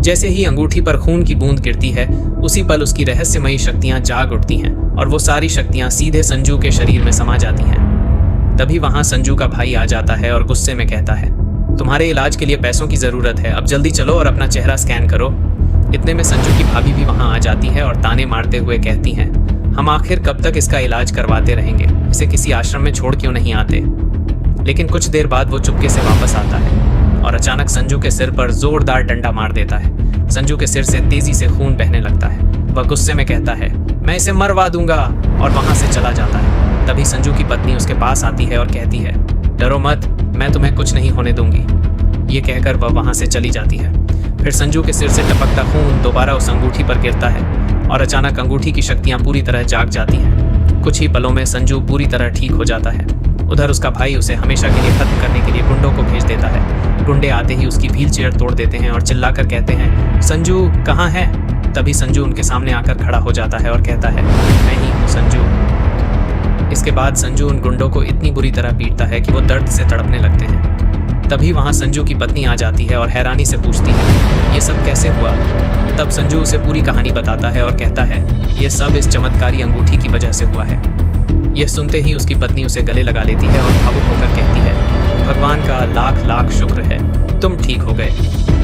जैसे ही अंगूठी पर खून की बूंद गिरती है, उसी पल उसकी रहस्यमयी शक्तियां जाग उठती हैं और वो सारी शक्तियां सीधे संजू के शरीर में समा जाती हैं। तभी वहां संजू का भाई आ जाता है और गुस्से में कहता है, तुम्हारे इलाज के लिए पैसों की जरूरत है, अब जल्दी चलो और अपना चेहरा स्कैन करो। इतने में संजू की भाभी भी वहां आ जाती है और ताने मारते हुए कहती हैं, हम आखिर कब तक इसका इलाज करवाते रहेंगे, इसे किसी आश्रम में छोड़ क्यों नहीं आते। लेकिन कुछ देर बाद वो चुपके से वापस आता है और अचानक संजू के सिर पर जोरदार डंडा मार देता है। संजू के सिर से तेजी से खून बहने लगता है। वह गुस्से में कहता है, मैं इसे मरवा दूंगा, और वहां से चला जाता है। तभी संजू की पत्नी उसके पास आती है और कहती है, डरो मत, मैं तुम्हें कुछ नहीं होने दूंगी। ये कहकर वह वहां से चली जाती है। फिर संजू के सिर से टपकता खून दोबारा उस अंगूठी पर गिरता है और अचानक अंगूठी की शक्तियां पूरी तरह जाग जाती हैं। कुछ ही पलों में संजू पूरी तरह ठीक हो जाता है। उधर उसका भाई उसे हमेशा के लिए खत्म करने के लिए गुंडों को भेज देता है। गुंडे आते ही उसकी व्हील चेयर तोड़ देते हैं और चिल्लाकर कहते हैं, संजू कहाँ है। तभी संजू उनके सामने आकर खड़ा हो जाता है और कहता है, मैं ही हूँ संजू। इसके बाद संजू उन गुंडों को इतनी बुरी तरह पीटता है कि वो दर्द से तड़पने लगते हैं। तभी वहां संजू की पत्नी आ जाती है और हैरानी से पूछती है, ये सब कैसे हुआ। तब संजू उसे पूरी कहानी बताता है और कहता है, ये सब इस चमत्कारी अंगूठी की वजह से हुआ है। यह सुनते ही उसकी पत्नी उसे गले लगा लेती है और भावुक होकर कहती है, भगवान का लाख लाख शुक्र है, तुम ठीक हो गए।